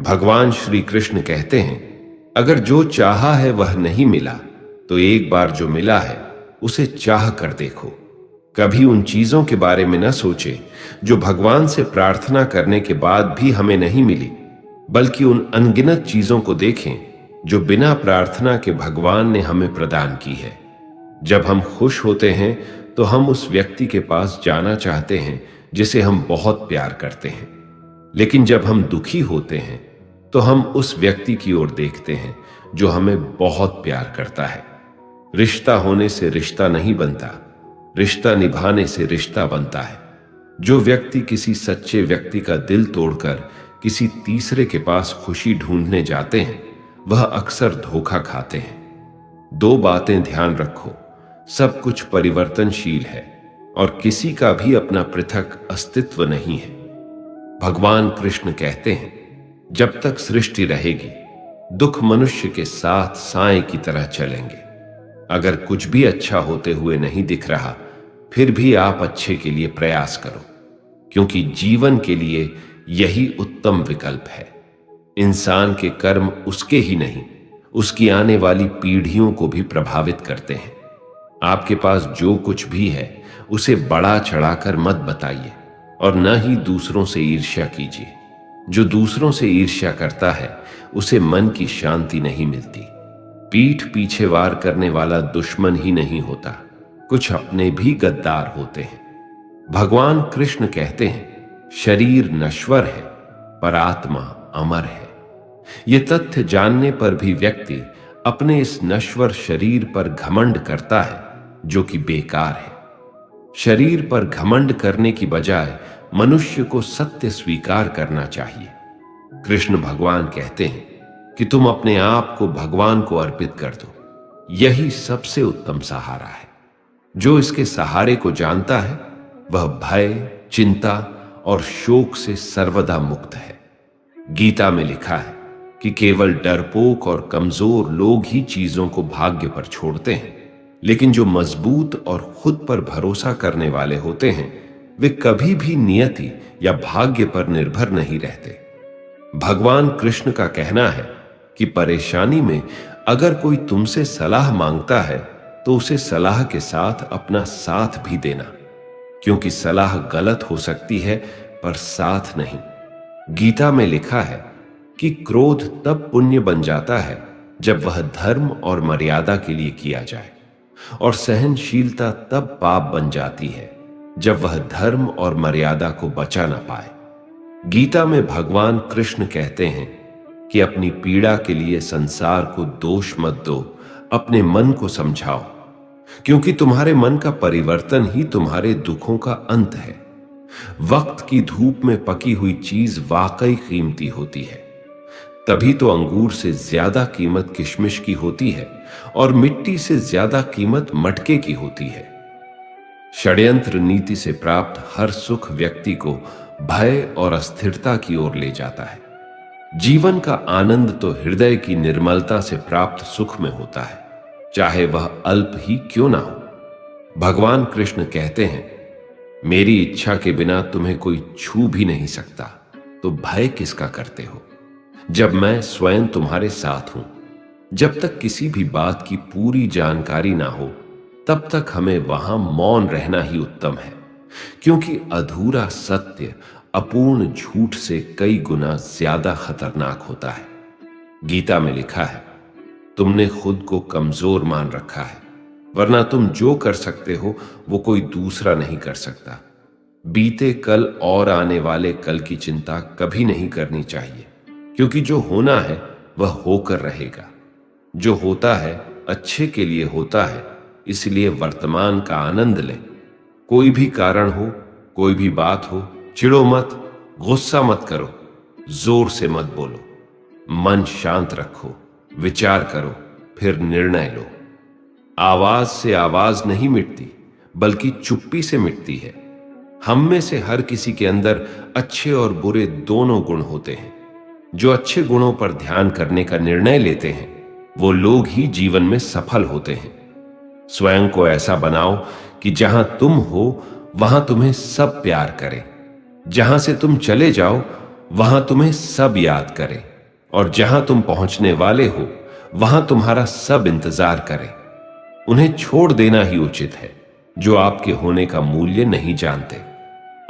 भगवान श्री कृष्ण कहते हैं, अगर जो चाहा है वह नहीं मिला तो एक बार जो मिला है उसे चाह कर देखो। कभी उन चीजों के बारे में न सोचे जो भगवान से प्रार्थना करने के बाद भी हमें नहीं मिली, बल्कि उन अनगिनत चीजों को देखें जो बिना प्रार्थना के भगवान ने हमें प्रदान की है। जब हम खुश होते हैं तो हम उस व्यक्ति के पास जाना चाहते हैं जिसे हम बहुत प्यार करते हैं, लेकिन जब हम दुखी होते हैं तो हम उस व्यक्ति की ओर देखते हैं जो हमें बहुत प्यार करता है। रिश्ता होने से रिश्ता नहीं बनता, रिश्ता निभाने से रिश्ता बनता है। जो व्यक्ति किसी सच्चे व्यक्ति का दिल तोड़कर किसी तीसरे के पास खुशी ढूंढने जाते हैं वह अक्सर धोखा खाते हैं। दो बातें ध्यान रखो, सब कुछ परिवर्तनशील है और किसी का भी अपना पृथक अस्तित्व नहीं है। भगवान कृष्ण कहते हैं, जब तक सृष्टि रहेगी दुख मनुष्य के साथ साए की तरह चलेंगे। अगर कुछ भी अच्छा होते हुए नहीं दिख रहा फिर भी आप अच्छे के लिए प्रयास करो, क्योंकि जीवन के लिए यही उत्तम विकल्प है। इंसान के कर्म उसके ही नहीं, उसकी आने वाली पीढ़ियों को भी प्रभावित करते हैं। आपके पास जो कुछ भी है उसे बढ़ा चढ़ाकर मत बताइए और न ही दूसरों से ईर्ष्या कीजिए। जो दूसरों से ईर्ष्या करता है उसे मन की शांति नहीं मिलती। पीठ पीछे वार करने वाला दुश्मन ही नहीं होता, कुछ अपने भी गद्दार होते हैं। भगवान कृष्ण कहते हैं, शरीर नश्वर है पर आत्मा अमर है। यह तथ्य जानने पर भी व्यक्ति अपने इस नश्वर शरीर पर घमंड करता है जो कि बेकार है। शरीर पर घमंड करने की बजाय मनुष्य को सत्य स्वीकार करना चाहिए। कृष्ण भगवान कहते हैं कि तुम अपने आप को भगवान को अर्पित कर दो, यही सबसे उत्तम सहारा है। जो इसके सहारे को जानता है वह भय, चिंता और शोक से सर्वदा मुक्त है। गीता में लिखा है कि केवल डरपोक और कमजोर लोग ही चीजों को भाग्य पर छोड़ते हैं, लेकिन जो मजबूत और खुद पर भरोसा करने वाले होते हैं वे कभी भी नियति या भाग्य पर निर्भर नहीं रहते। भगवान कृष्ण का कहना है कि परेशानी में अगर कोई तुमसे सलाह मांगता है तो उसे सलाह के साथ अपना साथ भी देना, क्योंकि सलाह गलत हो सकती है पर साथ नहीं। गीता में लिखा है कि क्रोध तब पुण्य बन जाता है जब वह धर्म और मर्यादा के लिए किया जाए, और सहनशीलता तब पाप बन जाती है जब वह धर्म और मर्यादा को बचा ना पाए। गीता में भगवान कृष्ण कहते हैं कि अपनी पीड़ा के लिए संसार को दोष मत दो, अपने मन को समझाओ, क्योंकि तुम्हारे मन का परिवर्तन ही तुम्हारे दुखों का अंत है। वक्त की धूप में पकी हुई चीज वाकई कीमती होती है, तभी तो अंगूर से ज्यादा कीमत किशमिश की होती है और मिट्टी से ज्यादा कीमत मटके की होती है। षड्यंत्र नीति से प्राप्त हर सुख व्यक्ति को भय और अस्थिरता की ओर ले जाता है। जीवन का आनंद तो हृदय की निर्मलता से प्राप्त सुख में होता है, चाहे वह अल्प ही क्यों ना हो। भगवान कृष्ण कहते हैं, मेरी इच्छा के बिना तुम्हें कोई छू भी नहीं सकता, तो भय किसका करते हो जब मैं स्वयं तुम्हारे साथ हूं। जब तक किसी भी बात की पूरी जानकारी ना हो तब तक हमें वहां मौन रहना ही उत्तम है, क्योंकि अधूरा सत्य अपूर्ण झूठ से कई गुना ज्यादा खतरनाक होता है। गीता में लिखा है, तुमने खुद को कमजोर मान रखा है, वरना तुम जो कर सकते हो वो कोई दूसरा नहीं कर सकता। बीते कल और आने वाले कल की चिंता कभी नहीं करनी चाहिए, क्योंकि जो होना है वह होकर रहेगा। जो होता है अच्छे के लिए होता है, इसलिए वर्तमान का आनंद लें। कोई भी कारण हो, कोई भी बात हो, चिढ़ो मत, गुस्सा मत करो, जोर से मत बोलो, मन शांत रखो, विचार करो, फिर निर्णय लो। आवाज से आवाज नहीं मिटती, बल्कि चुप्पी से मिटती है। हम में से हर किसी के अंदर अच्छे और बुरे दोनों गुण होते हैं। जो अच्छे गुणों पर ध्यान करने का निर्णय लेते हैं वो लोग ही जीवन में सफल होते हैं। स्वयं को ऐसा बनाओ कि जहां तुम हो वहां तुम्हें सब प्यार करें, जहां से तुम चले जाओ वहां तुम्हें सब याद करें। और जहां तुम पहुंचने वाले हो वहां तुम्हारा सब इंतजार करें। उन्हें छोड़ देना ही उचित है जो आपके होने का मूल्य नहीं जानते।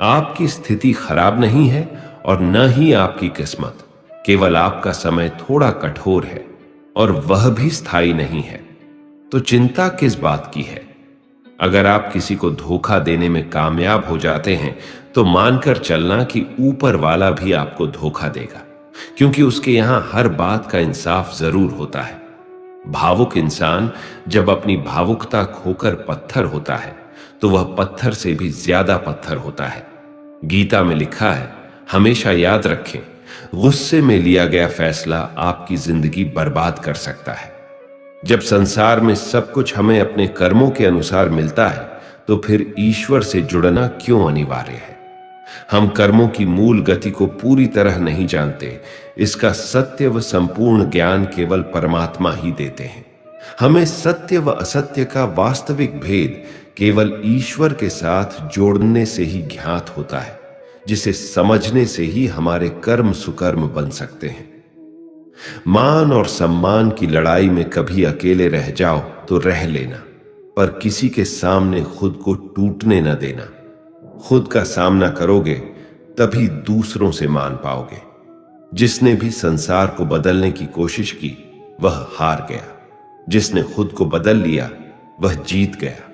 आपकी स्थिति खराब नहीं है और न ही आपकी किस्मत, केवल आपका समय थोड़ा कठोर है और वह भी स्थायी नहीं है। तो चिंता किस बात की है? अगर आप किसी को धोखा देने में कामयाब हो जाते हैं तो मानकर चलना कि ऊपर वाला भी आपको धोखा देगा, क्योंकि उसके यहां हर बात का इंसाफ जरूर होता है। भावुक इंसान जब अपनी भावुकता खोकर पत्थर होता है तो वह पत्थर से भी ज्यादा पत्थर होता है। गीता में लिखा है, हमेशा याद रखें, गुस्से में लिया गया फैसला आपकी जिंदगी बर्बाद कर सकता है। जब संसार में सब कुछ हमें अपने कर्मों के अनुसार मिलता है तो फिर ईश्वर से जुड़ना क्यों अनिवार्य है? हम कर्मों की मूल गति को पूरी तरह नहीं जानते। इसका सत्य व संपूर्ण ज्ञान केवल परमात्मा ही देते हैं। हमें सत्य व असत्य का वास्तविक भेद केवल ईश्वर के साथ जोड़ने से ही ज्ञात होता है, जिसे समझने से ही हमारे कर्म सुकर्म बन सकते हैं। मान और सम्मान की लड़ाई में कभी अकेले रह जाओ तो रह लेना, पर किसी के सामने खुद को टूटने न देना। खुद का सामना करोगे तभी दूसरों से मान पाओगे। जिसने भी संसार को बदलने की कोशिश की वह हार गया, जिसने खुद को बदल लिया वह जीत गया।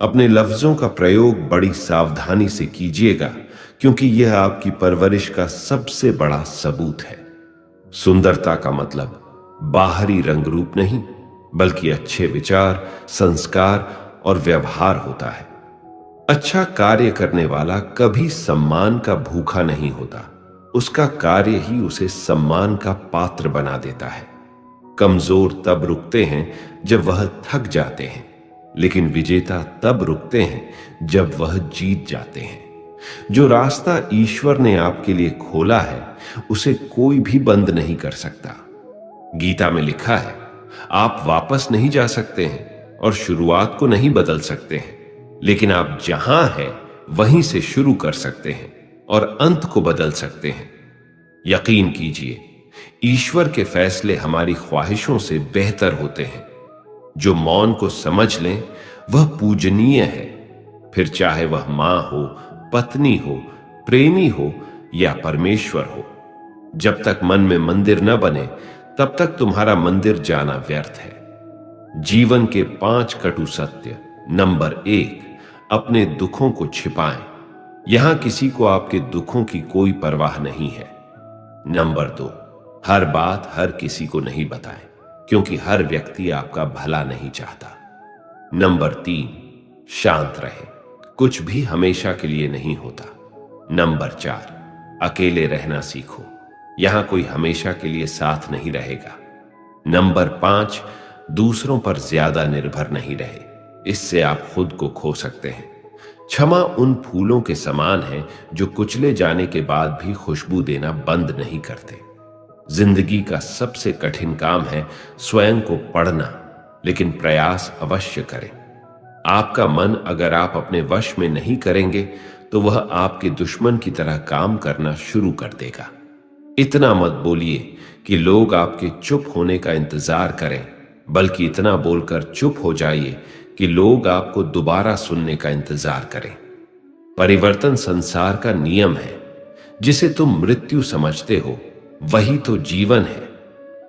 अपने लफ्जों का प्रयोग बड़ी सावधानी से कीजिएगा, क्योंकि यह आपकी परवरिश का सबसे बड़ा सबूत है। सुंदरता का मतलब बाहरी रंग रूप नहीं, बल्कि अच्छे विचार, संस्कार और व्यवहार होता है। अच्छा कार्य करने वाला कभी सम्मान का भूखा नहीं होता, उसका कार्य ही उसे सम्मान का पात्र बना देता है। कमजोर तब रुकते हैं जब वह थक जाते हैं, लेकिन विजेता तब रुकते हैं जब वह जीत जाते हैं। जो रास्ता ईश्वर ने आपके लिए खोला है उसे कोई भी बंद नहीं कर सकता। गीता में लिखा है, आप वापस नहीं जा सकते हैं और शुरुआत को नहीं बदल सकते हैं, लेकिन आप जहां हैं वहीं से शुरू कर सकते हैं और अंत को बदल सकते हैं। यकीन कीजिए, ईश्वर के फैसले हमारी ख्वाहिशों से बेहतर होते हैं। जो मौन को समझ लें वह पूजनीय है, फिर चाहे वह मां हो, पत्नी हो, प्रेमी हो या परमेश्वर हो। जब तक मन में मंदिर न बने तब तक तुम्हारा मंदिर जाना व्यर्थ है। जीवन के 5 कटु सत्य। नंबर 1, अपने दुखों को छिपाएं। यहां किसी को आपके दुखों की कोई परवाह नहीं है। नंबर 2, हर बात हर किसी को नहीं बताएं, क्योंकि हर व्यक्ति आपका भला नहीं चाहता। नंबर 3, शांत रहें, कुछ भी हमेशा के लिए नहीं होता। नंबर 4, अकेले रहना सीखो, यहां कोई हमेशा के लिए साथ नहीं रहेगा। नंबर 5, दूसरों पर ज्यादा निर्भर नहीं रहे, इससे आप खुद को खो सकते हैं। क्षमा उन फूलों के समान है जो कुचले जाने के बाद भी खुशबू देना बंद नहीं करते। जिंदगी का सबसे कठिन काम है स्वयं को पढ़ना, लेकिन प्रयास अवश्य करें। आपका मन अगर आप अपने वश में नहीं करेंगे तो वह आपके दुश्मन की तरह काम करना शुरू कर देगा। इतना मत बोलिए कि लोग आपके चुप होने का इंतजार करें, बल्कि इतना बोलकर चुप हो जाइए कि लोग आपको दोबारा सुनने का इंतजार करें। परिवर्तन संसार का नियम है। जिसे तुम मृत्यु समझते हो वही तो जीवन है।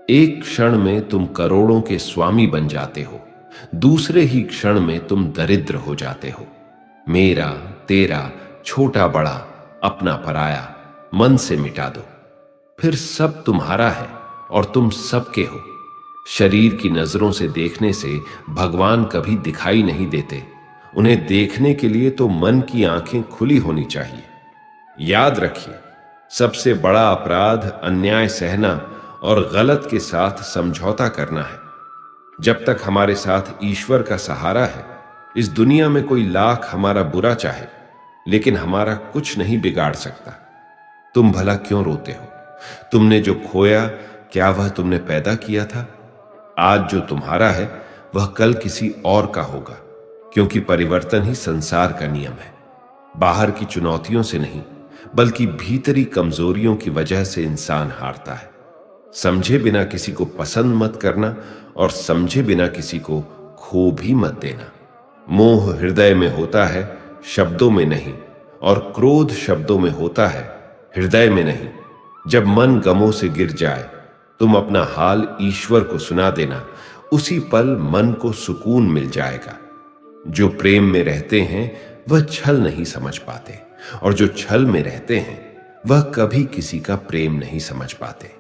एक क्षण में तुम करोड़ों के स्वामी बन जाते हो, दूसरे ही क्षण में तुम दरिद्र हो जाते हो। मेरा, तेरा, छोटा बड़ा, अपना पराया मन से मिटा दो, फिर सब तुम्हारा है और तुम सबके हो। शरीर की नजरों से देखने से भगवान कभी दिखाई नहीं देते। उन्हें देखने के लिए तो मन की आंखें खुली होनी चाहिए। याद रखिए, सबसे बड़ा अपराध अन्याय सहना और गलत के साथ समझौता करना है। जब तक हमारे साथ ईश्वर का सहारा है, इस दुनिया में कोई लाख हमारा बुरा चाहे, लेकिन हमारा कुछ नहीं बिगाड़ सकता। तुम भला क्यों रोते हो? तुमने जो खोया, क्या वह तुमने पैदा किया था? आज जो तुम्हारा है वह कल किसी और का होगा, क्योंकि परिवर्तन ही संसार का नियम है। बाहर की चुनौतियों से नहीं, बल्कि भीतरी कमजोरियों की वजह से इंसान हारता है। समझे बिना किसी को पसंद मत करना और समझे बिना किसी को खो भी मत देना। मोह हृदय में होता है, शब्दों में नहीं, और क्रोध शब्दों में होता है, हृदय में नहीं। जब मन गमों से गिर जाए, तुम अपना हाल ईश्वर को सुना देना, उसी पल मन को सुकून मिल जाएगा। जो प्रेम में रहते हैं वह छल नहीं समझ पाते, और जो छल में रहते हैं वह कभी किसी का प्रेम नहीं समझ पाते।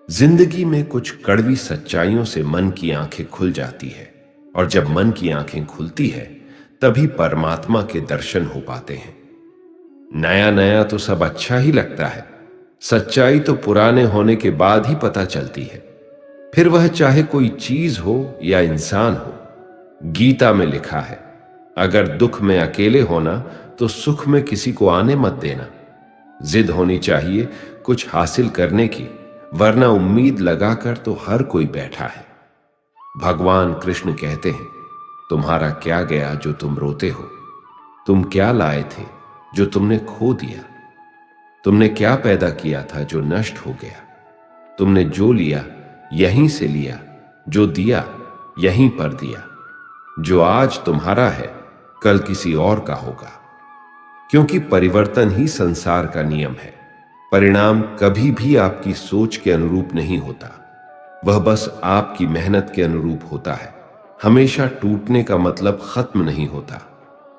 जिंदगी में कुछ कड़वी सच्चाइयों से मन की आंखें खुल जाती है, और जब मन की आंखें खुलती है तभी परमात्मा के दर्शन हो पाते हैं। नया नया तो सब अच्छा ही लगता है, सच्चाई तो पुराने होने के बाद ही पता चलती है, फिर वह चाहे कोई चीज हो या इंसान हो। गीता में लिखा है, अगर दुख में अकेले होना तो सुख में किसी को आने मत देना। जिद होनी चाहिए कुछ हासिल करने की, वरना उम्मीद लगाकर तो हर कोई बैठा है। भगवान कृष्ण कहते हैं, तुम्हारा क्या गया जो तुम रोते हो? तुम क्या लाए थे जो तुमने खो दिया? तुमने क्या पैदा किया था जो नष्ट हो गया? तुमने जो लिया यहीं से लिया, जो दिया यहीं पर दिया। जो आज तुम्हारा है कल किसी और का होगा, क्योंकि परिवर्तन ही संसार का नियम है। परिणाम कभी भी आपकी सोच के अनुरूप नहीं होता, वह बस आपकी मेहनत के अनुरूप होता है। हमेशा टूटने का मतलब खत्म नहीं होता,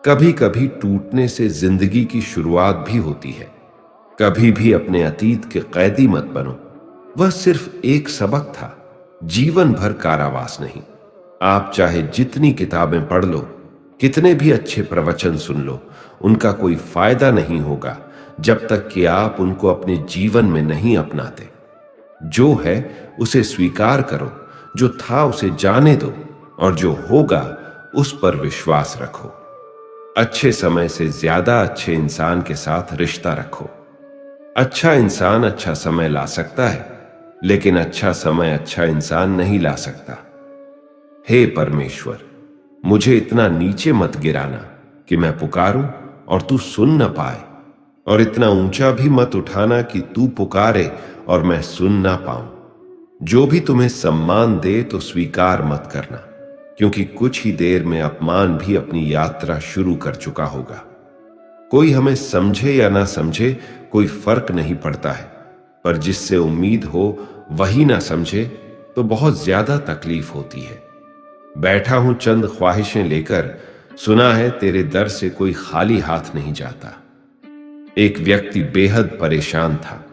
कभी कभी टूटने से जिंदगी की शुरुआत भी होती है। कभी भी अपने अतीत के कैदी मत बनो, वह सिर्फ एक सबक था, जीवन भर कारावास नहीं। आप चाहे जितनी किताबें पढ़ लो, कितने भी अच्छे प्रवचन सुन लो, उनका कोई फायदा नहीं होगा जब तक कि आप उनको अपने जीवन में नहीं अपनाते। जो है उसे स्वीकार करो, जो था उसे जाने दो, और जो होगा उस पर विश्वास रखो। अच्छे समय से ज्यादा अच्छे इंसान के साथ रिश्ता रखो। अच्छा इंसान अच्छा समय ला सकता है, लेकिन अच्छा समय अच्छा इंसान नहीं ला सकता। हे परमेश्वर, मुझे इतना नीचे मत गिराना कि मैं पुकारूं और तू सुन न पाए, और इतना ऊंचा भी मत उठाना कि तू पुकारे और मैं सुन ना पाऊं। जो भी तुम्हें सम्मान दे तो स्वीकार मत करना, क्योंकि कुछ ही देर में अपमान भी अपनी यात्रा शुरू कर चुका होगा। कोई हमें समझे या ना समझे कोई फर्क नहीं पड़ता है, पर जिससे उम्मीद हो वही ना समझे तो बहुत ज्यादा तकलीफ होती है। बैठा हूं चंद ख्वाहिशें लेकर, सुना है तेरे दर से कोई खाली हाथ नहीं जाता। एक व्यक्ति बेहद परेशान था।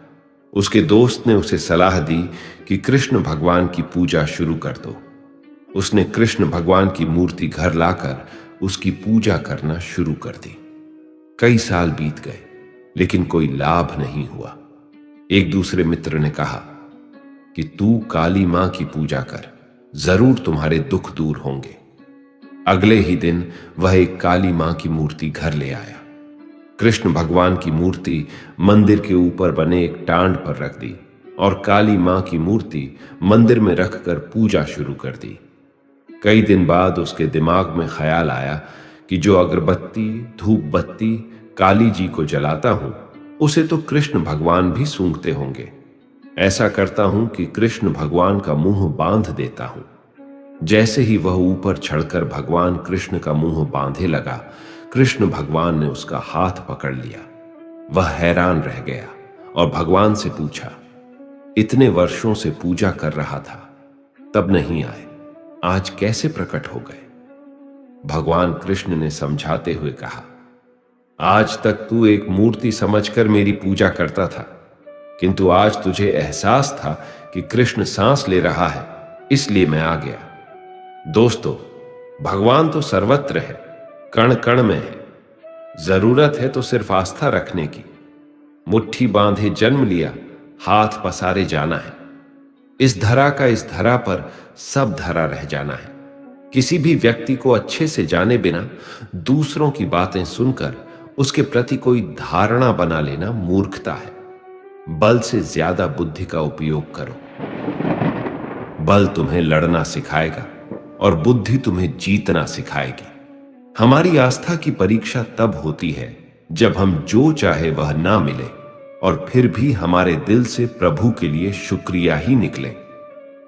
उसके दोस्त ने उसे सलाह दी कि कृष्ण भगवान की पूजा शुरू कर दो। उसने कृष्ण भगवान की मूर्ति घर लाकर उसकी पूजा करना शुरू कर दी। कई साल बीत गए, लेकिन कोई लाभ नहीं हुआ। एक दूसरे मित्र ने कहा कि तू काली मां की पूजा कर, जरूर तुम्हारे दुख दूर होंगे। अगले ही दिन वह एक काली मां की मूर्ति घर ले आया। कृष्ण भगवान की मूर्ति मंदिर के ऊपर बने एक टांड पर रख दी और काली मां की मूर्ति मंदिर में रखकर पूजा शुरू कर दी। कई दिन बाद उसके दिमाग में ख्याल आया कि जो अगरबत्ती धूप बत्ती काली जी को जलाता हूं, उसे तो कृष्ण भगवान भी सूंघते होंगे। ऐसा करता हूं कि कृष्ण भगवान का मुंह बांध देता हूं। जैसे ही वह ऊपर चढ़कर भगवान कृष्ण का मुंह बांधे लगा, कृष्ण भगवान ने उसका हाथ पकड़ लिया। वह हैरान रह गया और भगवान से पूछा, इतने वर्षों से पूजा कर रहा था, तब नहीं आए, आज कैसे प्रकट हो गए? भगवान कृष्ण ने समझाते हुए कहा, आज तक तू एक मूर्ति समझकर मेरी पूजा करता था, किंतु आज तुझे एहसास था कि कृष्ण सांस ले रहा है, इसलिए मैं आ गया। दोस्तों, भगवान तो सर्वत्र है, कण कण में है। जरूरत है तो सिर्फ आस्था रखने की। मुट्ठी बांधे जन्म लिया, हाथ पसारे जाना है। इस धरा का इस धरा पर सब धरा रह जाना है। किसी भी व्यक्ति को अच्छे से जाने बिना दूसरों की बातें सुनकर उसके प्रति कोई धारणा बना लेना मूर्खता है। बल से ज्यादा बुद्धि का उपयोग करो। बल तुम्हें लड़ना सिखाएगा और बुद्धि तुम्हें जीतना सिखाएगी। हमारी आस्था की परीक्षा तब होती है जब हम जो चाहे वह ना मिले, और फिर भी हमारे दिल से प्रभु के लिए शुक्रिया ही निकले।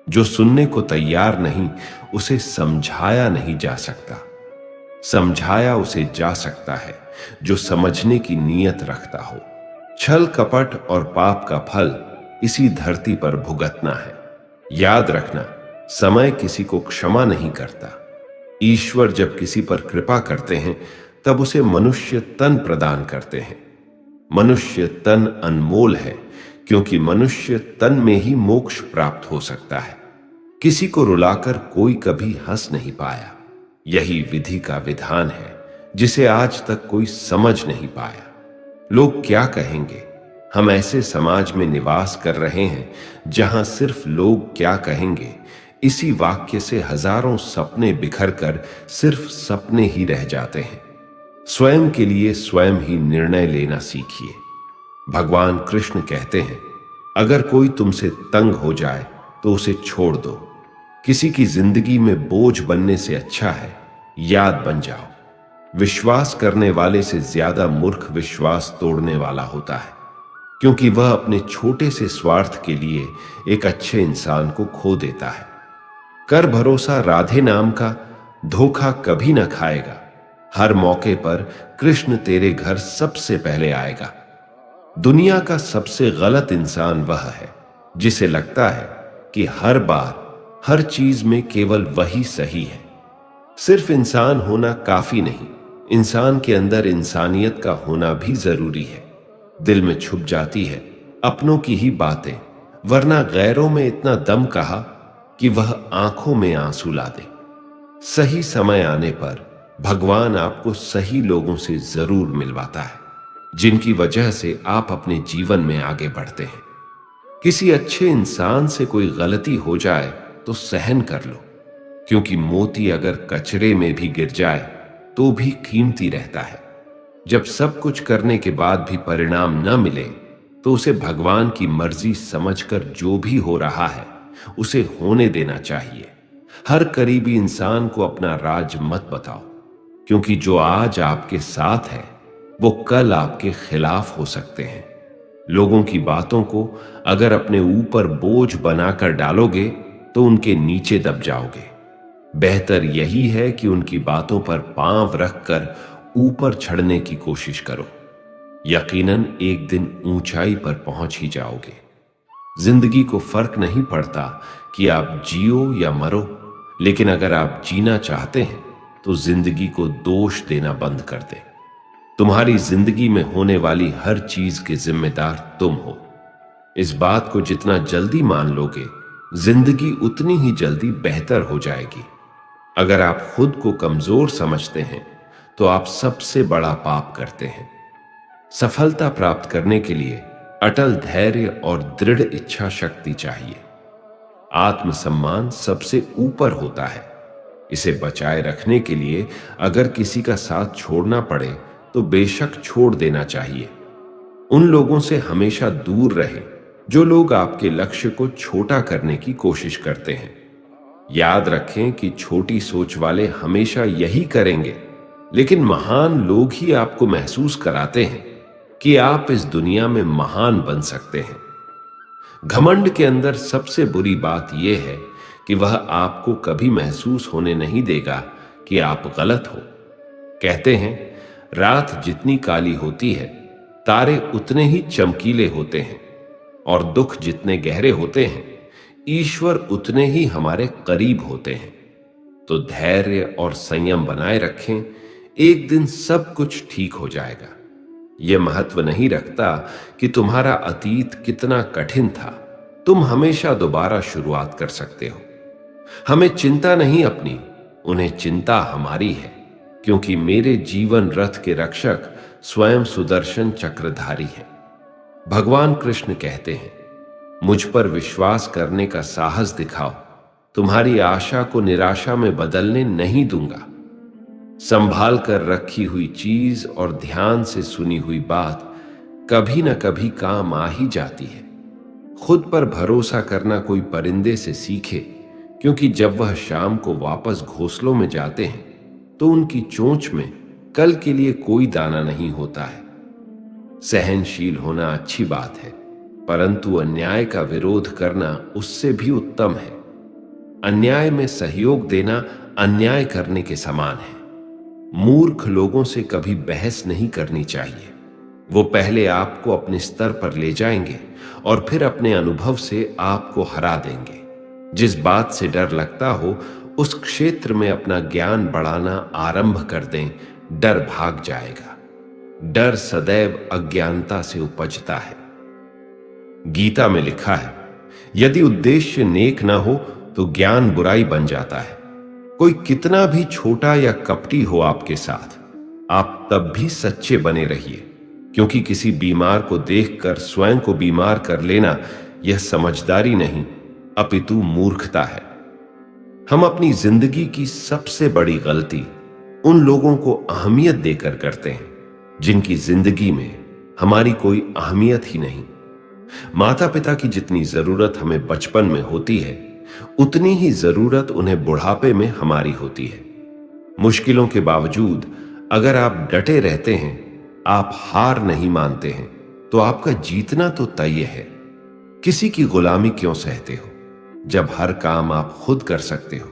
जो सुनने को तैयार नहीं, उसे समझाया नहीं जा सकता। समझाया उसे जा सकता है जो समझने की नीयत रखता हो। छल कपट और पाप का फल इसी धरती पर भुगतना है। याद रखना, समय किसी को क्षमा नहीं करता। ईश्वर जब किसी पर कृपा करते हैं तब उसे मनुष्य तन प्रदान करते हैं। मनुष्य तन अनमोल है, क्योंकि मनुष्य तन में ही मोक्ष प्राप्त हो सकता है। किसी को रुलाकर कोई कभी हंस नहीं पाया। यही विधि का विधान है जिसे आज तक कोई समझ नहीं पाया। लोग क्या कहेंगे? हम ऐसे समाज में निवास कर रहे हैं जहां सिर्फ लोग क्या कहेंगे इसी वाक्य से हजारों सपने बिखर कर सिर्फ सपने ही रह जाते हैं। स्वयं के लिए स्वयं ही निर्णय लेना सीखिए। भगवान कृष्ण कहते हैं, अगर कोई तुमसे तंग हो जाए तो उसे छोड़ दो। किसी की जिंदगी में बोझ बनने से अच्छा है याद बन जाओ। विश्वास करने वाले से ज्यादा मूर्ख विश्वास तोड़ने वाला होता है, क्योंकि वह अपने छोटे से स्वार्थ के लिए एक अच्छे इंसान को खो देता है। कर भरोसा राधे नाम का, धोखा कभी न खाएगा। हर मौके पर कृष्ण तेरे घर सबसे पहले आएगा। दुनिया का सबसे गलत इंसान वह है जिसे लगता है कि हर बार हर चीज में केवल वही सही है। सिर्फ इंसान होना काफी नहीं, इंसान के अंदर इंसानियत का होना भी जरूरी है। दिल में छुप जाती है अपनों की ही बातें, वरना गैरों में इतना दम कहा कि वह आंखों में आंसू ला दे। सही समय आने पर भगवान आपको सही लोगों से जरूर मिलवाता है, जिनकी वजह से आप अपने जीवन में आगे बढ़ते हैं। किसी अच्छे इंसान से कोई गलती हो जाए तो सहन कर लो, क्योंकि मोती अगर कचरे में भी गिर जाए तो भी कीमती रहता है। जब सब कुछ करने के बाद भी परिणाम न मिले तो उसे भगवान की मर्जी समझकर जो भी हो रहा है उसे होने देना चाहिए। हर करीबी इंसान को अपना राज मत बताओ, क्योंकि जो आज आपके साथ है वो कल आपके खिलाफ हो सकते हैं। लोगों की बातों को अगर अपने ऊपर बोझ बनाकर डालोगे तो उनके नीचे दब जाओगे। बेहतर यही है कि उनकी बातों पर पांव रखकर ऊपर चढ़ने की कोशिश करो। यकीनन एक दिन ऊंचाई पर पहुंच ही जाओगे। जिंदगी को फर्क नहीं पड़ता कि आप जियो या मरो, लेकिन अगर आप जीना चाहते हैं तो जिंदगी को दोष देना बंद कर दे। तुम्हारी जिंदगी में होने वाली हर चीज के जिम्मेदार तुम हो। इस बात को जितना जल्दी मान लोगे, जिंदगी उतनी ही जल्दी बेहतर हो जाएगी। अगर आप खुद को कमजोर समझते हैं तो आप सबसे बड़ा पाप करते हैं। सफलता प्राप्त करने के लिए अटल धैर्य और दृढ़ इच्छा शक्ति चाहिए। आत्मसम्मान सबसे ऊपर होता है। इसे बचाए रखने के लिए अगर किसी का साथ छोड़ना पड़े तो बेशक छोड़ देना चाहिए। उन लोगों से हमेशा दूर रहें जो लोग आपके लक्ष्य को छोटा करने की कोशिश करते हैं। याद रखें कि छोटी सोच वाले हमेशा यही करेंगे, लेकिन महान लोग ही आपको महसूस कराते हैं कि आप इस दुनिया में महान बन सकते हैं। घमंड के अंदर सबसे बुरी बात यह है कि वह आपको कभी महसूस होने नहीं देगा कि आप गलत हो। कहते हैं, रात जितनी काली होती है तारे उतने ही चमकीले होते हैं, और दुख जितने गहरे होते हैं ईश्वर उतने ही हमारे करीब होते हैं। तो धैर्य और संयम बनाए रखें, एक दिन सब कुछ ठीक हो जाएगा। यह महत्व नहीं रखता कि तुम्हारा अतीत कितना कठिन था, तुम हमेशा दोबारा शुरुआत कर सकते हो। हमें चिंता नहीं अपनी, उन्हें चिंता हमारी है, क्योंकि मेरे जीवन रथ के रक्षक स्वयं सुदर्शन चक्रधारी हैं। भगवान कृष्ण कहते हैं, मुझ पर विश्वास करने का साहस दिखाओ, तुम्हारी आशा को निराशा में बदलने नहीं दूंगा। संभाल कर रखी हुई चीज और ध्यान से सुनी हुई बात कभी न कभी काम आ ही जाती है। खुद पर भरोसा करना कोई परिंदे से सीखे, क्योंकि जब वह शाम को वापस घोंसलों में जाते हैं तो उनकी चोंच में कल के लिए कोई दाना नहीं होता है। सहनशील होना अच्छी बात है, परंतु अन्याय का विरोध करना उससे भी उत्तम है। अन्याय में सहयोग देना अन्याय करने के समान है। मूर्ख लोगों से कभी बहस नहीं करनी चाहिए। वो पहले आपको अपने स्तर पर ले जाएंगे और फिर अपने अनुभव से आपको हरा देंगे। जिस बात से डर लगता हो उस क्षेत्र में अपना ज्ञान बढ़ाना आरंभ कर दें, डर भाग जाएगा। डर सदैव अज्ञानता से उपजता है। गीता में लिखा है, यदि उद्देश्य नेक ना हो तो ज्ञान बुराई बन जाता है। कोई कितना भी छोटा या कपटी हो आपके साथ, आप तब भी सच्चे बने रहिए, क्योंकि किसी बीमार को देखकर स्वयं को बीमार कर लेना यह समझदारी नहीं अपितु मूर्खता है। हम अपनी जिंदगी की सबसे बड़ी गलती उन लोगों को अहमियत देकर करते हैं जिनकी जिंदगी में हमारी कोई अहमियत ही नहीं। माता पिता की जितनी जरूरत हमें बचपन में होती है, उतनी ही जरूरत उन्हें बुढ़ापे में हमारी होती है। मुश्किलों के बावजूद अगर आप डटे रहते हैं, आप हार नहीं मानते हैं, तो आपका जीतना तो तय है। किसी की गुलामी क्यों सहते हो? जब हर काम आप खुद कर सकते हो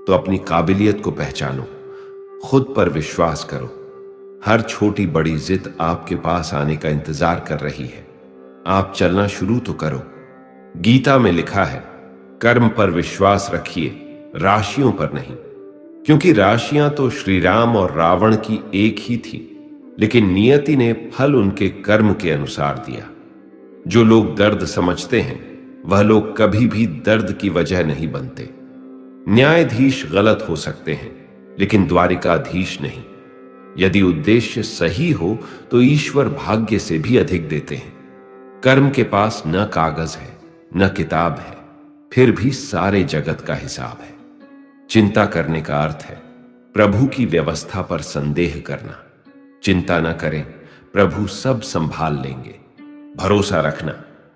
तो अपनी काबिलियत को पहचानो, खुद पर विश्वास करो। हर छोटी बड़ी जिद आपके पास आने का इंतजार कर रही है। आप चलना शुरू तो करो। गीता में लिखा है, कर्म पर विश्वास रखिए, राशियों पर नहीं। क्योंकि राशियां तो श्री राम और रावण की एक ही थी, लेकिन नियति ने फल उनके कर्म के अनुसार दिया। जो लोग दर्द समझते हैं वह लोग कभी भी दर्द की वजह नहीं बनते। न्यायाधीश गलत हो सकते हैं, लेकिन द्वारिकाधीश नहीं। यदि उद्देश्य सही हो तो ईश्वर भाग्य से भी अधिक देते हैं। कर्म के पास न कागज है न किताब है, फिर भी सारे जगत का हिसाब है। चिंता करने का अर्थ है प्रभु की व्यवस्था पर संदेह करना। चिंता न करें, प्रभु सब संभाल लेंगे। भरोसा रखना,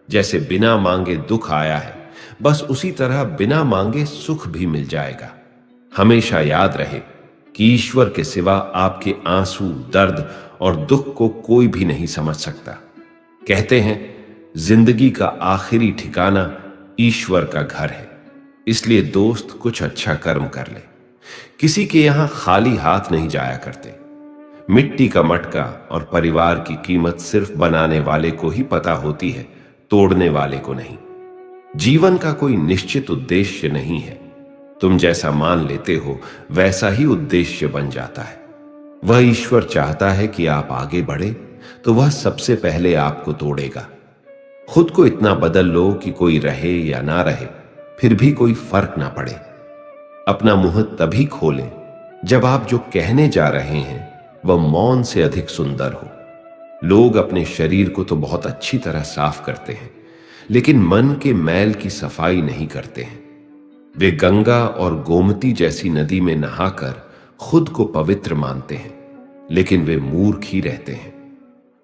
जैसे बिना मांगे दुख आया है, बस उसी तरह बिना मांगे सुख भी मिल जाएगा। हमेशा याद रहे कि ईश्वर के सिवा आपके आंसू, दर्द और दुख को कोई भी नहीं समझ सकता। कहते हैं जिंदगी का आखिरी ठिकाना ईश्वर का घर है। इसलिए दोस्त कुछ अच्छा कर्म कर ले। किसी के यहां खाली हाथ नहीं जाया करते। मिट्टी का मटका और परिवार की कीमत सिर्फ बनाने वाले को ही पता होती है, तोड़ने वाले को नहीं। जीवन का कोई निश्चित उद्देश्य नहीं है। तुम जैसा मान लेते हो वैसा ही उद्देश्य बन जाता है। वह ईश्वर चाहता है कि आप आगे बढ़े, तो वह सबसे पहले आपको तोड़ेगा। खुद को इतना बदल लो कि कोई रहे या ना रहे, फिर भी कोई फर्क ना पड़े। अपना मुंह तभी खोलें जब आप जो कहने जा रहे हैं वह मौन से अधिक सुंदर हो। लोग अपने शरीर को तो बहुत अच्छी तरह साफ करते हैं, लेकिन मन के मैल की सफाई नहीं करते हैं। वे गंगा और गोमती जैसी नदी में नहाकर खुद को पवित्र मानते हैं, लेकिन वे मूर्ख ही रहते हैं।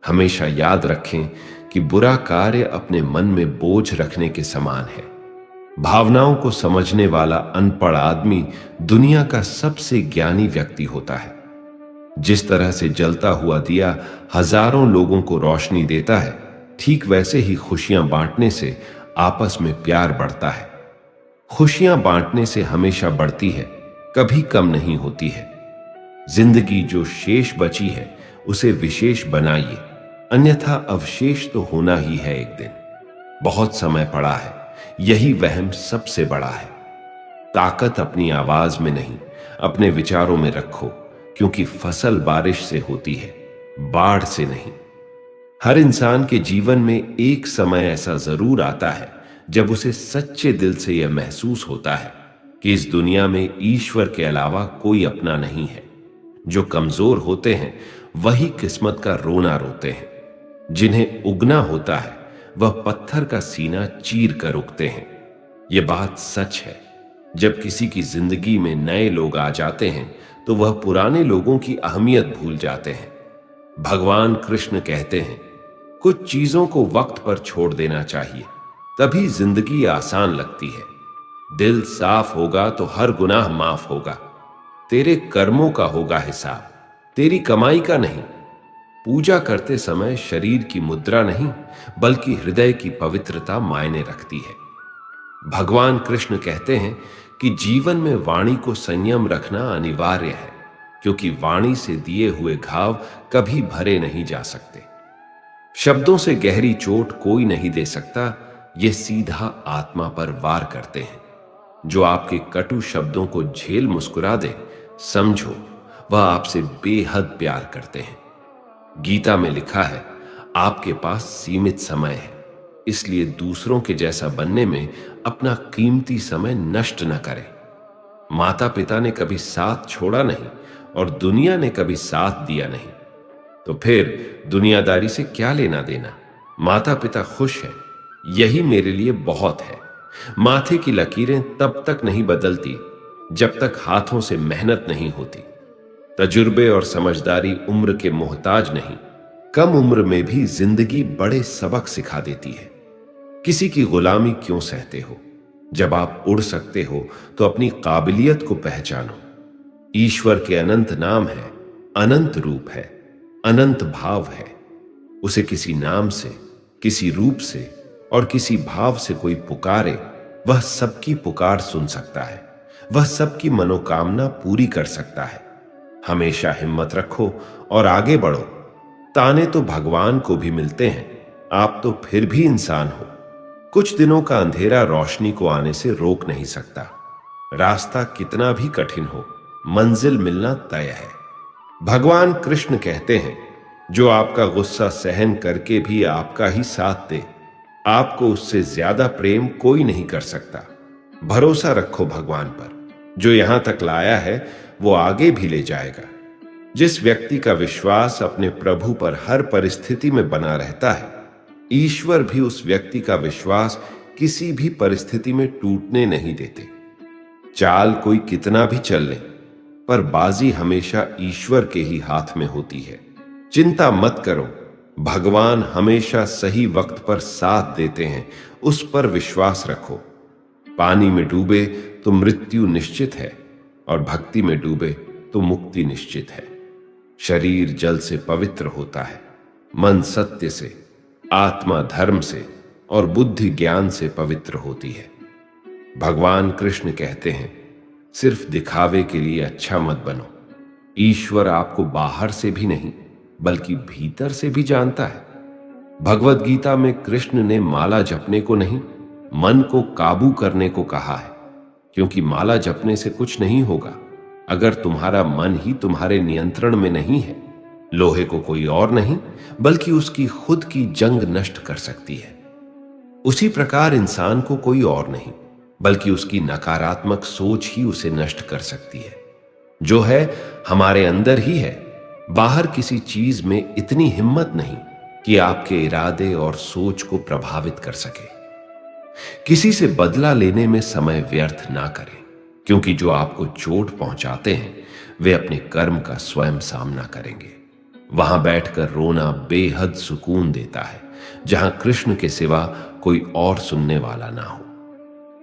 हमेशा याद रखें कि बुरा कार्य अपने मन में बोझ रखने के समान है। भावनाओं को समझने वाला अनपढ़ आदमी दुनिया का सबसे ज्ञानी व्यक्ति होता है। जिस तरह से जलता हुआ दिया हजारों लोगों को रोशनी देता है, ठीक वैसे ही खुशियां बांटने से आपस में प्यार बढ़ता है। खुशियां बांटने से हमेशा बढ़ती है, कभी कम नहीं होती है। जिंदगी जो शेष बची है उसे विशेष बनाइए, अन्यथा अवशेष तो होना ही है एक दिन। बहुत समय पड़ा है, यही वहम सबसे बड़ा है। ताकत अपनी आवाज में नहीं, अपने विचारों में रखो, क्योंकि फसल बारिश से होती है, बाढ़ से नहीं। हर इंसान के जीवन में एक समय ऐसा जरूर आता है जब उसे सच्चे दिल से यह महसूस होता है कि इस दुनिया में ईश्वर के अलावा कोई अपना नहीं है। जो कमजोर होते हैं वही किस्मत का रोना रोते हैं। जिन्हें उगना होता है वह पत्थर का सीना चीर कर उगते हैं। यह बात सच है। जब किसी की जिंदगी में नए लोग आ जाते हैं तो वह पुराने लोगों की अहमियत भूल जाते हैं। भगवान कृष्ण कहते हैं, कुछ चीजों को वक्त पर छोड़ देना चाहिए, तभी जिंदगी आसान लगती है। दिल साफ होगा तो हर गुनाह माफ होगा। तेरे कर्मों का होगा हिसाब, तेरी कमाई का नहीं। पूजा करते समय शरीर की मुद्रा नहीं, बल्कि हृदय की पवित्रता मायने रखती है। भगवान कृष्ण कहते हैं कि जीवन में वाणी को संयम रखना अनिवार्य है, क्योंकि वाणी से दिए हुए घाव कभी भरे नहीं जा सकते। शब्दों से गहरी चोट कोई नहीं दे सकता, ये सीधा आत्मा पर वार करते हैं। जो आपके कटु शब्दों को झेल मुस्कुरा दे, समझो वह आपसे बेहद प्यार करते हैं। गीता में लिखा है, आपके पास सीमित समय है, इसलिए दूसरों के जैसा बनने में अपना कीमती समय नष्ट न करें। माता पिता ने कभी साथ छोड़ा नहीं और दुनिया ने कभी साथ दिया नहीं, तो फिर दुनियादारी से क्या लेना देना। माता पिता खुश हैं, यही मेरे लिए बहुत है। माथे की लकीरें तब तक नहीं बदलती जब तक हाथों से मेहनत नहीं होती। तजुर्बे और समझदारी उम्र के मोहताज नहीं, कम उम्र में भी जिंदगी बड़े सबक सिखा देती है। किसी की गुलामी क्यों सहते हो? जब आप उड़ सकते हो तो अपनी काबिलियत को पहचानो। ईश्वर के अनंत नाम है, अनंत रूप है, अनंत भाव है। उसे किसी नाम से, किसी रूप से और किसी भाव से कोई पुकारे, वह सबकी पुकार सुन सकता है, वह सबकी मनोकामना पूरी कर सकता है। हमेशा हिम्मत रखो और आगे बढ़ो। ताने तो भगवान को भी मिलते हैं, आप तो फिर भी इंसान हो। कुछ दिनों का अंधेरा रोशनी को आने से रोक नहीं सकता। रास्ता कितना भी कठिन हो, मंजिल मिलना तय है। भगवान कृष्ण कहते हैं, जो आपका गुस्सा सहन करके भी आपका ही साथ दे, आपको उससे ज्यादा प्रेम कोई नहीं कर सकता। भरोसा रखो भगवान पर, जो यहां तक लाया है वो आगे भी ले जाएगा। जिस व्यक्ति का विश्वास अपने प्रभु पर हर परिस्थिति में बना रहता है, ईश्वर भी उस व्यक्ति का विश्वास किसी भी परिस्थिति में टूटने नहीं देते। चाल कोई कितना भी चल ले, पर बाजी हमेशा ईश्वर के ही हाथ में होती है। चिंता मत करो, भगवान हमेशा सही वक्त पर साथ देते हैं, उस पर विश्वास रखो। पानी में डूबे तो मृत्यु निश्चित है, और भक्ति में डूबे तो मुक्ति निश्चित है। शरीर जल से पवित्र होता है, मन सत्य से, आत्मा धर्म से और बुद्धि ज्ञान से पवित्र होती है। भगवान कृष्ण कहते हैं, सिर्फ दिखावे के लिए अच्छा मत बनो। ईश्वर आपको बाहर से भी नहीं, बल्कि भीतर से भी जानता है। भगवत गीता में कृष्ण ने माला जपने को नहीं, मन को काबू करने को कहा है, क्योंकि माला जपने से कुछ नहीं होगा अगर तुम्हारा मन ही तुम्हारे नियंत्रण में नहीं है। लोहे को कोई और नहीं, बल्कि उसकी खुद की जंग नष्ट कर सकती है। उसी प्रकार इंसान को कोई और नहीं, बल्कि उसकी नकारात्मक सोच ही उसे नष्ट कर सकती है। जो है हमारे अंदर ही है, बाहर किसी चीज में इतनी हिम्मत नहीं कि आपके इरादे और सोच को प्रभावित कर सके। किसी से बदला लेने में समय व्यर्थ ना करें, क्योंकि जो आपको चोट पहुंचाते हैं वे अपने कर्म का स्वयं सामना करेंगे। वहां बैठकर रोना बेहद सुकून देता है, जहां कृष्ण के सिवा कोई और सुनने वाला ना हो।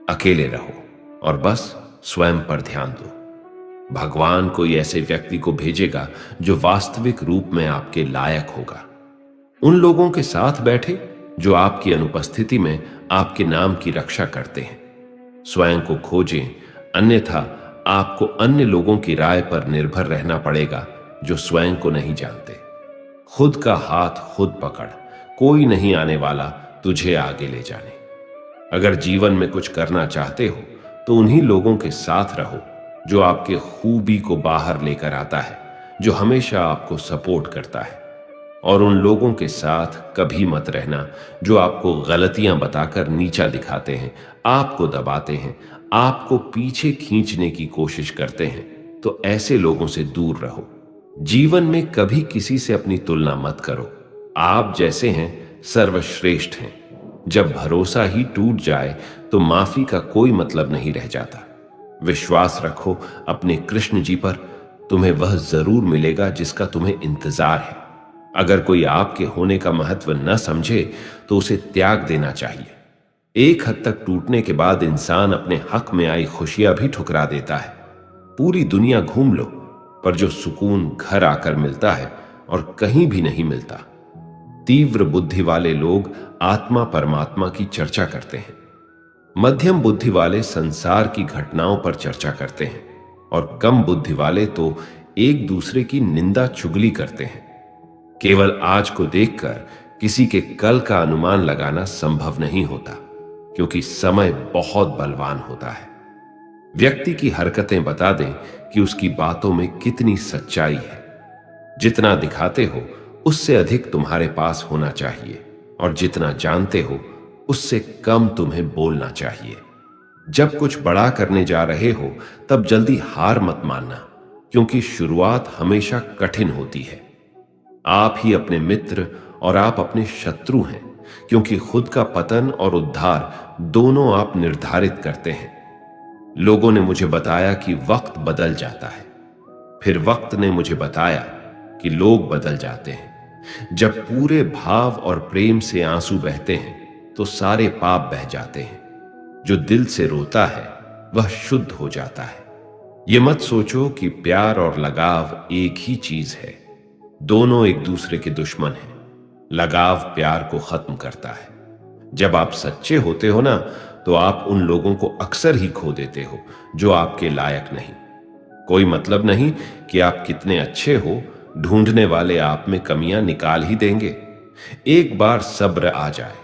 अकेले रहो और बस स्वयं पर ध्यान दो। भगवान कोई ऐसे व्यक्ति को भेजेगा जो वास्तविक रूप में आपके लायक होगा। उन लोगों के साथ बैठे जो आपकी अनुपस्थिति में आपके नाम की रक्षा करते हैं। स्वयं को खोजें, अन्यथा आपको अन्य लोगों की राय पर निर्भर रहना पड़ेगा जो स्वयं को नहीं जानते। खुद का हाथ खुद पकड़, कोई नहीं आने वाला तुझे आगे ले जाने। अगर जीवन में कुछ करना चाहते हो तो उन्हीं लोगों के साथ रहो जो आपके खूबी को बाहर लेकर आता है, जो हमेशा आपको सपोर्ट करता है। और उन लोगों के साथ कभी मत रहना जो आपको गलतियां बताकर नीचा दिखाते हैं, आपको दबाते हैं, आपको पीछे खींचने की कोशिश करते हैं। तो ऐसे लोगों से दूर रहो। जीवन में कभी किसी से अपनी तुलना मत करो। आप जैसे हैं सर्वश्रेष्ठ हैं। जब भरोसा ही टूट जाए तो माफी का कोई मतलब नहीं रह जाता। विश्वास रखो अपने कृष्ण जी पर, तुम्हें वह जरूर मिलेगा जिसका तुम्हें इंतजार है। अगर कोई आपके होने का महत्व न समझे तो उसे त्याग देना चाहिए। एक हद तक टूटने के बाद इंसान अपने हक में आई खुशियां भी ठुकरा देता है। पूरी दुनिया घूम लो, पर जो सुकून घर आकर मिलता है और कहीं भी नहीं मिलता। तीव्र बुद्धि वाले लोग आत्मा परमात्मा की चर्चा करते हैं। मध्यम बुद्धि वाले संसार की घटनाओं पर चर्चा करते हैं और कम बुद्धि वाले तो एक दूसरे की निंदा चुगली करते हैं। केवल आज को देखकर किसी के कल का अनुमान लगाना संभव नहीं होता, क्योंकि समय बहुत बलवान होता है। व्यक्ति की हरकतें बता दें कि उसकी बातों में कितनी सच्चाई है। जितना दिखाते हो उससे अधिक तुम्हारे पास होना चाहिए, और जितना जानते हो उससे कम तुम्हें बोलना चाहिए। जब कुछ बड़ा करने जा रहे हो तब जल्दी हार मत मानना, क्योंकि शुरुआत हमेशा कठिन होती है। आप ही अपने मित्र और आप अपने शत्रु हैं, क्योंकि खुद का पतन और उद्धार दोनों आप निर्धारित करते हैं। लोगों ने मुझे बताया कि वक्त बदल जाता है, फिर वक्त ने मुझे बताया कि लोग बदल जाते हैं। जब पूरे भाव और प्रेम से आंसू बहते हैं तो सारे पाप बह जाते हैं। जो दिल से रोता है वह शुद्ध हो जाता है। ये मत सोचो कि प्यार और लगाव एक ही चीज है। दोनों एक दूसरे के दुश्मन हैं। लगाव प्यार को खत्म करता है। जब आप सच्चे होते हो ना, तो आप उन लोगों को अक्सर ही खो देते हो जो आपके लायक नहीं। कोई मतलब नहीं कि आप कितने अच्छे हो, ढूंढने वाले आप में कमियां निकाल ही देंगे। एक बार सब्र आ जाए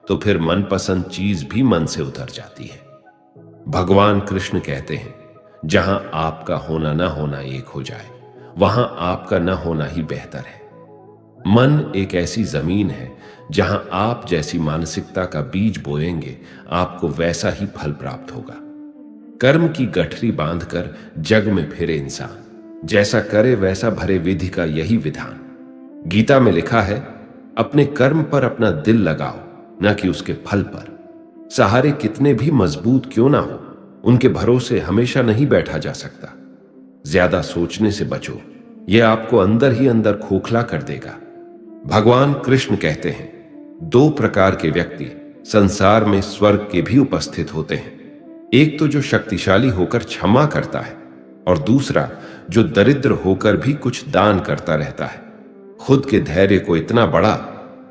तो फिर मनपसंद चीज भी मन से उतर जाती है। भगवान कृष्ण कहते हैं, जहां आपका होना ना होना एक हो जाए, वहां आपका न होना ही बेहतर है। मन एक ऐसी जमीन है जहां आप जैसी मानसिकता का बीज बोएंगे, आपको वैसा ही फल प्राप्त होगा। कर्म की गठरी बांधकर जग में फिरे इंसान, जैसा करे वैसा भरे विधि का यही विधान। गीता में लिखा है, अपने कर्म पर अपना दिल लगाओ, न कि उसके फल पर। सहारे कितने भी मजबूत क्यों ना हो, उनके भरोसे हमेशा नहीं बैठा जा सकता। ज्यादा सोचने से बचो, यह आपको अंदर ही अंदर खोखला कर देगा। भगवान कृष्ण कहते हैं, दो प्रकार के व्यक्ति संसार में स्वर्ग के भी उपस्थित होते हैं। एक तो जो शक्तिशाली होकर क्षमा करता है, और दूसरा जो दरिद्र होकर भी कुछ दान करता रहता है। खुद के धैर्य को इतना बढ़ा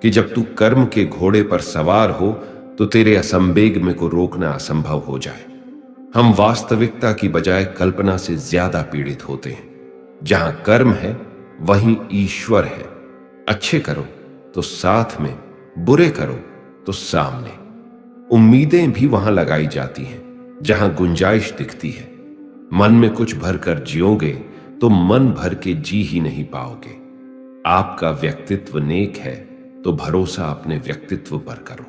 कि जब तू कर्म के घोड़े पर सवार हो तो तेरे असंवेग में को रोकना असंभव हो जाए। हम वास्तविकता की बजाय कल्पना से ज्यादा पीड़ित होते हैं। जहां कर्म है वहीं ईश्वर है। अच्छे करो तो साथ में, बुरे करो तो सामने। उम्मीदें भी वहां लगाई जाती हैं जहां गुंजाइश दिखती है। मन में कुछ भरकर जियोगे तो मन भर के जी ही नहीं पाओगे। आपका व्यक्तित्व नेक है तो भरोसा अपने व्यक्तित्व पर करो।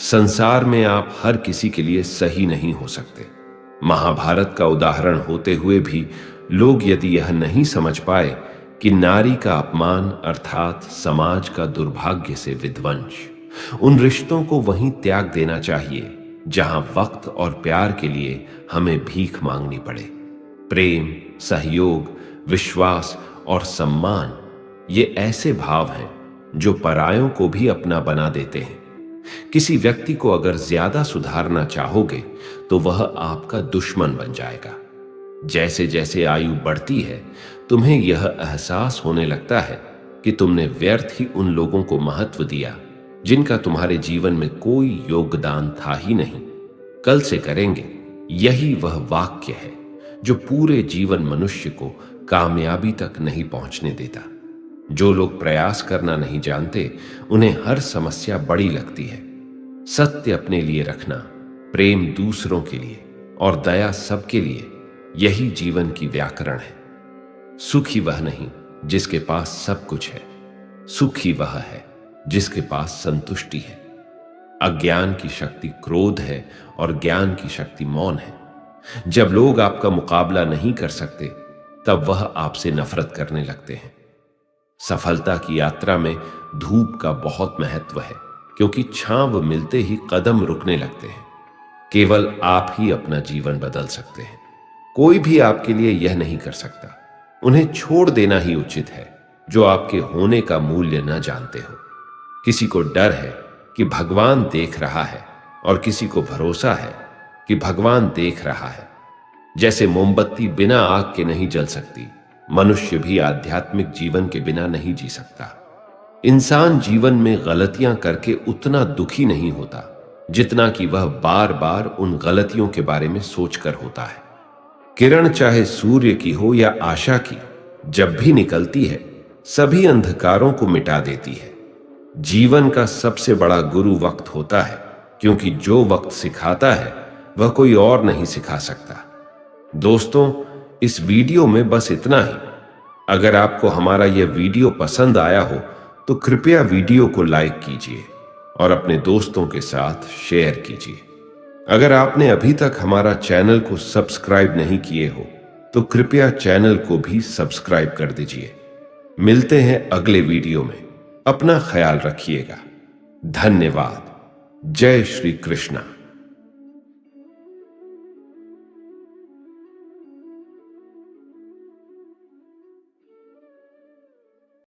संसार में आप हर किसी के लिए सही नहीं हो सकते। महाभारत का उदाहरण होते हुए भी लोग यदि यह नहीं समझ पाए कि नारी का अपमान अर्थात समाज का दुर्भाग्य से विध्वंस, उन रिश्तों को वहीं त्याग देना चाहिए जहां वक्त और प्यार के लिए हमें भीख मांगनी पड़े। प्रेम, सहयोग, विश्वास और सम्मान ये ऐसे भाव हैं जो परायों को भी अपना बना देते हैं। किसी व्यक्ति को अगर ज्यादा सुधारना चाहोगे तो वह आपका दुश्मन बन जाएगा। जैसे जैसे आयु बढ़ती है, तुम्हें यह एहसास होने लगता है कि तुमने व्यर्थ ही उन लोगों को महत्व दिया जिनका तुम्हारे जीवन में कोई योगदान था ही नहीं। कल से करेंगे, यही वह वाक्य है जो पूरे जीवन मनुष्य को कामयाबी तक नहीं पहुंचने देता। जो लोग प्रयास करना नहीं जानते, उन्हें हर समस्या बड़ी लगती है। सत्य अपने लिए रखना, प्रेम दूसरों के लिए और दया सबके लिए, यही जीवन की व्याकरण है। सुखी वह नहीं जिसके पास सब कुछ है, सुखी वह है जिसके पास संतुष्टि है। अज्ञान की शक्ति क्रोध है और ज्ञान की शक्ति मौन है। जब लोग आपका मुकाबला नहीं कर सकते, तब वह आपसे नफरत करने लगते हैं। सफलता की यात्रा में धूप का बहुत महत्व है, क्योंकि छांव मिलते ही कदम रुकने लगते हैं। केवल आप ही अपना जीवन बदल सकते हैं। कोई भी आपके लिए यह नहीं कर सकता। उन्हें छोड़ देना ही उचित है जो आपके होने का मूल्य न जानते हो। किसी को डर है कि भगवान देख रहा है, और किसी को भरोसा है कि भगवान देख रहा है। जैसे मोमबत्ती बिना आग के नहीं जल सकती, मनुष्य भी आध्यात्मिक जीवन के बिना नहीं जी सकता। इंसान जीवन में गलतियां करके उतना दुखी नहीं होता जितना कि वह बार बार उन गलतियों के बारे में सोचकर होता है। किरण चाहे सूर्य की हो या आशा की, जब भी निकलती है सभी अंधकारों को मिटा देती है। जीवन का सबसे बड़ा गुरु वक्त होता है, क्योंकि जो वक्त सिखाता है वह कोई और नहीं सिखा सकता। दोस्तों, इस वीडियो में बस इतना ही। अगर आपको हमारा यह वीडियो पसंद आया हो तो कृपया वीडियो को लाइक कीजिए और अपने दोस्तों के साथ शेयर कीजिए। अगर आपने अभी तक हमारा चैनल को सब्सक्राइब नहीं किए हो तो कृपया चैनल को भी सब्सक्राइब कर दीजिए। मिलते हैं अगले वीडियो में। अपना ख्याल रखिएगा। धन्यवाद। जय श्री कृष्णा।